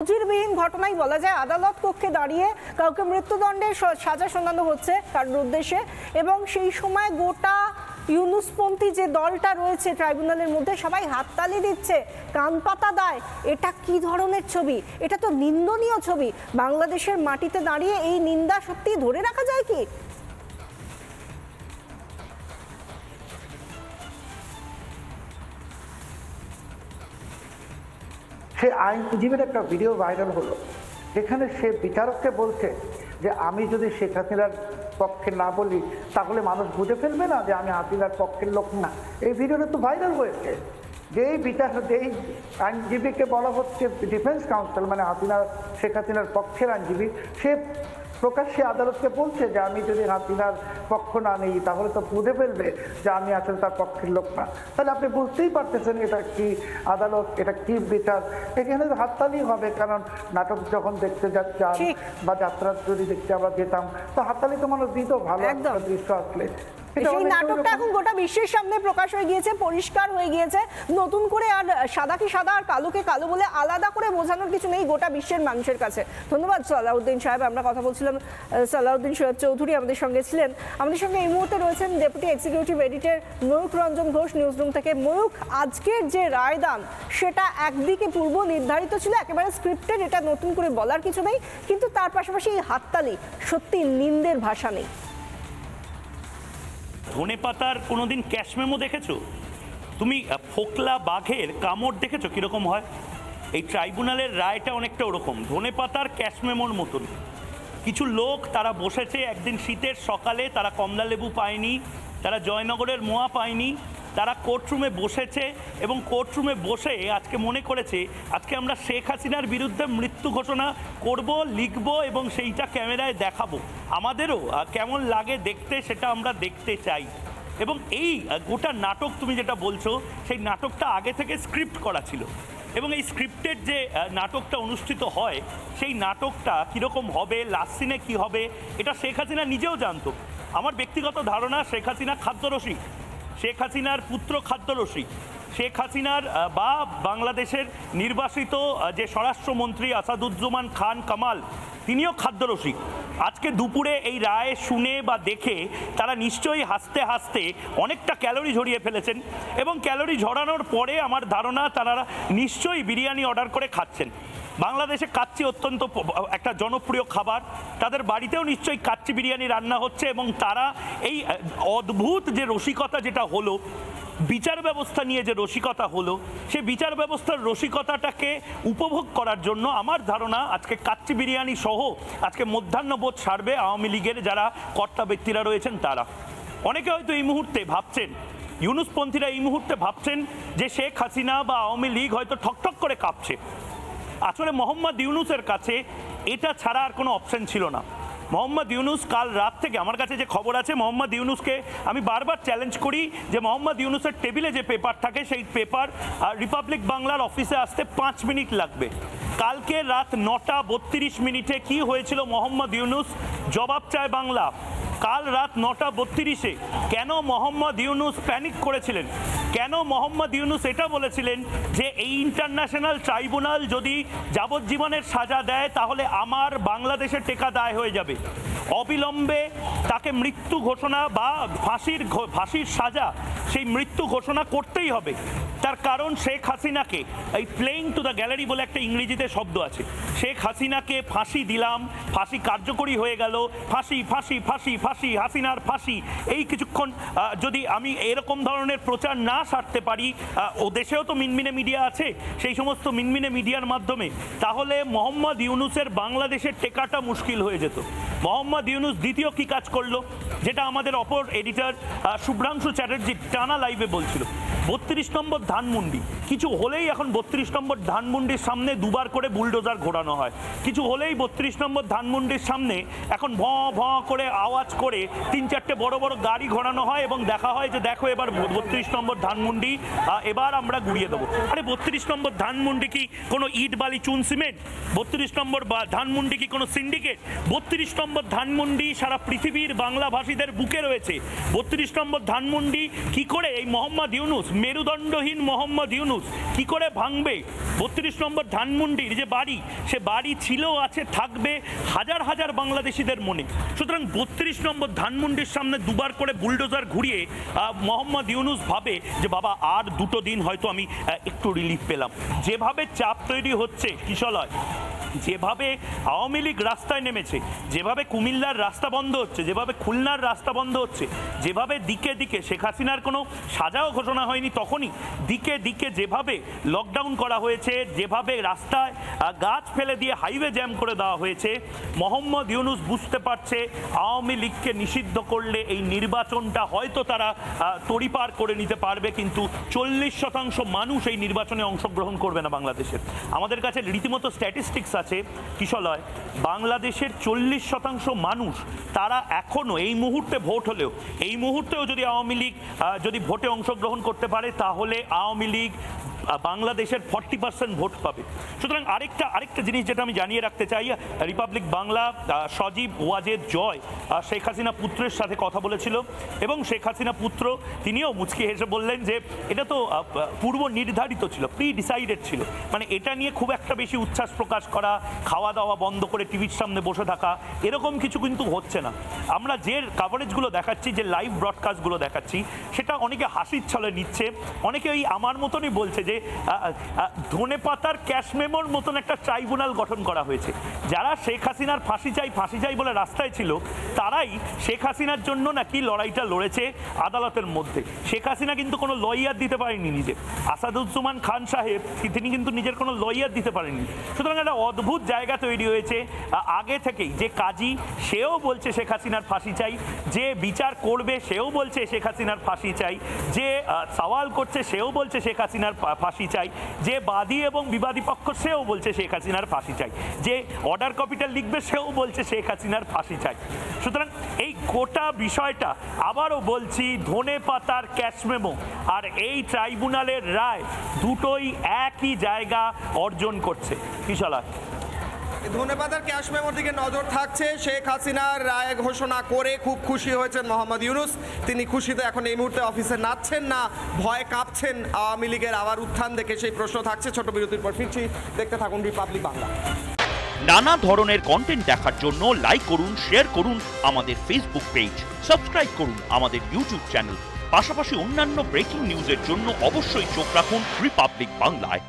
নজিরবিহীন ঘটনাই বলা যায়। আদালত কক্ষে দাঁড়িয়ে কাউকে মৃত্যুদণ্ডের সাজা শোনানো হচ্ছে কারোর উদ্দেশ্যে, এবং সেই সময় গোটা ইউনুসপন্থী যে দলটা রয়েছে ট্রাইব্যুনালের মধ্যে সবাই হাততালি দিচ্ছে, কান পাতা দেয়। এটা কি ধরনের ছবি? এটা তো নিন্দনীয় ছবি। বাংলাদেশের মাটিতে দাঁড়িয়ে এই নিন্দা সত্যি ধরে রাখা যায় কি? সে আইনজীবীর একটা ভিডিও ভাইরাল হলো যেখানে সে বিচারককে বলছে যে আমি যদি শেখ হাসিনার পক্ষে না বলি তাহলে মানুষ বুঝে ফেলবে না যে আমি হাসিনার পক্ষের লোক না। এই ভিডিওটা তো ভাইরাল হয়েছে। যেই আইনজীবীকে বলা হচ্ছে ডিফেন্স কাউন্সিল, মানে শেখ হাসিনার পক্ষের আইনজীবী, সে প্রকাশ্যে আদালতকে বলছে যে আমি যদি হাসিনার পক্ষ না নিই তাহলে তো বুঝে ফেলবে যে আমি আসলে তার পক্ষের লোক না। তাহলে আপনি বুঝতেই পারতেছেন এটা কি আদালত, এটা কি বিচার। এখানে হাততালি হবে, কারণ নাটক যখন দেখতে যাচ্ছেন বা যাত্রা যদি দেখতে আমরা যেতাম তো হাততালি তো মানুষ দিত ভালো একটা দৃশ্য আসলে। সেই নাটকটা এখন গোটা বিশ্বের সামনে প্রকাশ হয়ে গিয়েছে, পরিষ্কার হয়ে গিয়েছে। নতুন করে আর সাদাকে সাদা আর কালোকে কালো বলে আলাদা করে বোঝানোর কিছু নেই গোটা বিশ্বের মানুষের কাছে। ধন্যবাদ সালাউদ্দিন সাহেব। আমরা কথা বলছিলাম, সালাউদ্দিন চৌধুরী আমাদের সঙ্গে ছিলেন। আমাদের সঙ্গে এই মুহূর্তে রয়েছেন deputy executive editor Mayukh Ranjan Ghosh newsroom থেকে। ময়ূখ, আজকের যে রায়দান সেটা একদিকে পূর্ব নির্ধারিত ছিল, একেবারে স্ক্রিপ্টেড, এটা নতুন করে বলার কিছু নেই, কিন্তু তার পাশাপাশি এই হাততালি সত্যি নিন্দের ভাষা নেই। ধনে পাতার কোনোদিন ক্যাশ মেমো দেখেছো? তুমি ফোকলা বাঘের কামড় দেখেছো কিরকম হয়? এই ট্রাইব্যুনালের রায়টা অনেকটা ওরকম, ধনে পাতার ক্যাশ মেমোর মতন। কিছু লোক তারা বসেছে একদিন শীতের সকালে, তারা কমলা লেবু পায়নি, তারা জয়নগরের মোয়া পায়নি, তারা কোর্টরুমে বসেছে এবং কোর্টরুমে বসে আজকে মনে করেছে আজকে আমরা শেখ হাসিনার বিরুদ্ধে মৃত্যু ঘোষণা করব, লিখব এবং সেইটা ক্যামেরায় দেখাবো। আমাদেরও কেমন লাগে দেখতে সেটা আমরা দেখতে চাই। এবং এই গোটা নাটক তুমি যেটা বলছো সেই নাটকটা আগে থেকে স্ক্রিপ্ট করা ছিল, এবং এই স্ক্রিপ্টেড যে নাটকটা অনুষ্ঠিত হয় সেই নাটকটা কীরকম হবে, লাস্ট সিনে কী হবে, এটা শেখ হাসিনা নিজেও জানতো। আমার ব্যক্তিগত ধারণা শেখ হাসিনা খাদ্যরসিক, শেখ হাসিনার পুত্র খাদ্যরসিক, শেখ হাসিনার বা বাংলাদেশের নির্বাসিত যে স্বরাষ্ট্রমন্ত্রী আসাদুজ্জামান খান কামাল তিনিও খাদ্যরসিক। আজকে দুপুরে এই রায় শুনে বা দেখে তারা নিশ্চয়ই হাসতে হাসতে অনেকটা ক্যালোরি ঝরিয়ে ফেলেছেন, এবং ক্যালোরি ঝরানোর পরে আমার ধারণা তারা নিশ্চয়ই বিরিয়ানি অর্ডার করে খাচ্ছেন। বাংলাদেশে কাচ্চি অত্যন্ত একটা জনপ্রিয় খাবার, তাদের বাড়িতেও নিশ্চয়ই কাচ্চি বিরিয়ানি রান্না হচ্ছে, এবং তারা এই অদ্ভুত যে রসিকতা যেটা হলো, বিচার ব্যবস্থা নিয়ে যে রসিকতা হলো, সে বিচার ব্যবস্থার রসিকতাটাকে উপভোগ করার জন্য আমার ধারণা আজকে কাচ্চি বিরিয়ানি সহ আজকে মধ্যাহ্নভোজ সারবে আওয়ামী লীগের যারা কর্তা ব্যক্তিরা রয়েছেন তারা। অনেকে হয়তো এই মুহূর্তে ভাবছেন, ইউনুসপন্থীরা এই মুহূর্তে ভাবছেন যে শেখ হাসিনা বা আওয়ামী লীগ হয়তো ঠকঠক করে কাঁপছে। আসলে মোহাম্মদ ইউনুসের কাছে এটা ছাড়া আর কোনো অপশন ছিল না। মোহাম্মদ ইউনুস কাল রাত থেকে, আমার কাছে যে খবর আছে, মোহাম্মদ ইউনুসকে আমি বারবার চ্যালেঞ্জ করি যে মোহাম্মদ ইউনুসের টেবিলে যে পেপার থাকে সেই পেপার রিপাবলিক বাংলার অফিসে আসতে 5 মিনিট লাগবে। কালকে রাত 9:32 কি হয়েছিল মোহাম্মদ ইউনুস জবাব চায় বাংলা। কাল রাত 9:32 কেন মোহাম্মদ ইউনুস প্যানিক করেছিলেন? কেন মোহাম্মদ ইউনুস এটা বলেছিলেন যে এই ইন্টারন্যাশনাল ট্রাইব্যুনাল যদি যাবজ্জীবনের সাজা দেয় তাহলে আমার বাংলাদেশে টেকা দায় হয়ে যাবে, অবিলম্বে তাকে মৃত্যু ঘোষণা বা ফাঁসির সাজা, সেই মৃত্যু ঘোষণা করতেই হবে। তার কারণ শেখ হাসিনাকে, এই প্লেইং টু দ্য গ্যালারি বলে একটা ইংরেজিতে শব্দ আছে, শেখ হাসিনাকে ফাঁসি দিলাম, ফাঁসি কার্যকরী হয়ে গেল, ফাঁসি ফাঁসি ফাঁসি ফাঁসি, হাসিনার ফাঁসি, এই কিছুক্ষণ যদি আমি এরকম ধরনের প্রচার না সারতে পারি, ও দেশেও তো মিনমিনে মিডিয়া আছে, সেই সমস্ত মিনমিনে মিডিয়ার মাধ্যমে, তাহলে মোহাম্মদ ইউনুসের বাংলাদেশের টেকাটা মুশকিল হয়ে যেত। মোহাম্মদ ইউনুস দ্বিতীয় কি কাজ করলো, যেটা আমাদের অপর এডিটর শুভ্রাংশু চ্যাটার্জি টানা লাইভে বলছিল, 32 নম্বর ধানমন্ডি, কিছু হলেই এখন 32 নম্বর ধানমন্ডির সামনে দুবার করে বুলডোজার ঘোরানো হয়। কিছু হলেই 32 নম্বর ধানমন্ডির সামনে এখন ভ ভ করে আওয়াজ করে 3-4টে বড় বড় গাড়ি ঘোরানো হয় এবং দেখা হয় যে দেখো এবার 32 নম্বর ধানমন্ডি এবার আমরা গুড়িয়ে দেবো। আরে 32 নম্বর ধানমন্ডি কি কোনো ইট বালি চুন সিমেন্ট? 32 নম্বর ধানমন্ডি কি কোনো সিন্ডিকেট? 32 নম্বর ধানমন্ডি সারা পৃথিবীর বাংলাভাষীদের বুকে রয়েছে। 32 নম্বর ধানমন্ডি কি করে এই মোহাম্মদ ইউনুস মেরুদণ্ডহীন মোহাম্মদ ইউনুস কি করে ভাঙবে ৩২ নম্বর ধানমন্ডির যে বাড়ি, সে বাড়ি ছিল, আছে, থাকবে হাজার হাজার বাংলাদেশিদের মনে। সুতরাং ৩২ নম্বর ধানমন্ডির সামনে দুবার করে বুলডোজার ঘুরিয়ে মোহাম্মদ ইউনুস ভাবে যে বাবা আর 2 দিন হয়তো আমি একটু রিলিফ পেলাম। যেভাবে চাপ তৈরি হচ্ছে কিশলয়, যেভাবে আওয়ামী লীগ রাস্তায় নেমেছে, যেভাবে কুমিল্লার রাস্তা বন্ধ হচ্ছে, যেভাবে খুলনার রাস্তা বন্ধ হচ্ছে, যেভাবে দিকে দিকে শেখ হাসিনার কোনো সাজাও ঘোষণা হয়নি তখনই দিকে দিকে যেভাবে লকডাউন করা হয়েছে, যেভাবে রাস্তায় গাছ ফেলে দিয়ে হাইওয়ে জ্যাম করে দেওয়া হয়েছে, মোহাম্মদ ইউনুস বুঝতে পারছে আওয়ামী লীগকে নিষিদ্ধ করলে এই নির্বাচনটা হয়তো তারা তড়িপার করে নিতে পারবে, কিন্তু 40% মানুষ এই নির্বাচনে অংশগ্রহণ করবে না বাংলাদেশের। আমাদের কাছে রীতিমতো স্ট্যাটিস্টিক্স আছে কিশলয়, বাংলাদেশের 40% মানুষ তারা এখনো এই মুহূর্তে ভোট হলেও, এই মুহূর্তেও যদি আওয়ামী লীগ যদি ভোটে অংশগ্রহণ করতে পারে তাহলে আওয়ামী লীগ বাংলাদেশের 40% ভোট পাবে। সুতরাং আরেকটা জিনিস যেটা আমি জানিয়ে রাখতে চাই, রিপাবলিক বাংলা সজীব ওয়াজেদ জয় শেখ হাসিনা পুত্রের সাথে কথা বলেছিল এবং শেখ হাসিনা পুত্র তিনিও মুচকি হেসে বললেন যে এটা তো পূর্ব নির্ধারিত ছিল, প্রি ডিসাইডেড ছিল, মানে এটা নিয়ে খুব একটা বেশি উচ্ছ্বাস প্রকাশ করা, খাওয়া দাওয়া বন্ধ করে টিভির সামনে বসে থাকা, এরকম কিছু কিন্তু হচ্ছে না। আমরা যে কাভারেজগুলো দেখাচ্ছি, যে লাইভ ব্রডকাস্টগুলো দেখাচ্ছি, সেটা অনেকে হাসির ছলে নিচ্ছে, অনেকে ওই আমার মতনই বলছে যে ধনেপাতার ক্যাশ মেমোর মতন একটা ট্রাইব্যুনাল গঠন করা হয়েছে। যারা শেখ হাসিনার ফাঁসি চাই বলে রাস্তায় ছিল, তারাই শেখ হাসিনার জন্য নাকি লড়াইটা লড়েছে আদালতের মধ্যে। শেখ হাসিনা কিন্তু কোনো লয়ার দিতে পারেনি নিজে, আসাদুজ্জামান খান সাহেব তিনি কিন্তু নিজের কোনো লয়ার দিতে পারেননি। সুতরাং একটা অদ্ভুত জায়গা তৈরি হয়েছে আগে থেকেই, যে কাজী সেও বলছে শেখ হাসিনার ফাঁসি চাই, যে বিচার করবে সেও বলছে শেখ হাসিনার ফাঁসি চাই, যে সওয়াল করছে সেও বলছে শেখ হাসিনার ফাঁসি চাই, যে বাদী এবং বিবাদী পক্ষ সেও বলছে শেখ হাসিনার ফাঁসি চাই, যে অর্ডার কপিটা লিখবে সেও বলছে শেখ হাসিনার ফাঁসি চাই। সুতরাং এই গোটা বিষয়টা আবারও বলছি, ধনেপাতার ক্যাশ মেমো আর এই ট্রাইব্যুনালের রায় দুটোই একই জায়গা অর্জন করছে। কিশলা, ধনেপাতার ক্যাশ মেমোর দিকে নজর থাকছে। শেখ হাসিনার রায় ঘোষণা করে খুব খুশি হয়েছেন মোহাম্মদ ইউনুস। তিনি খুশিতে এখন এই মুহূর্তে অফিসে নাচছেন না, ভয়ে কাঁপছেন আওয়ামী লীগের আবার উত্থান দেখে, সেই প্রশ্ন থাকছে। ছোট বিরতির পর ফিরছি, দেখতে থাকুন রিপাবলিক বাংলা। নানা ধরনের কন্টেন্ট দেখার জন্য লাইক করুন, শেয়ার করুন আমাদের ফেসবুক পেজ, সাবস্ক্রাইব করুন আমাদের ইউটিউব চ্যানেল। পাশাপাশি অন্যান্য ব্রেকিং নিউজের জন্য অবশ্যই চোখ রাখুন রিপাবলিক বাংলায়।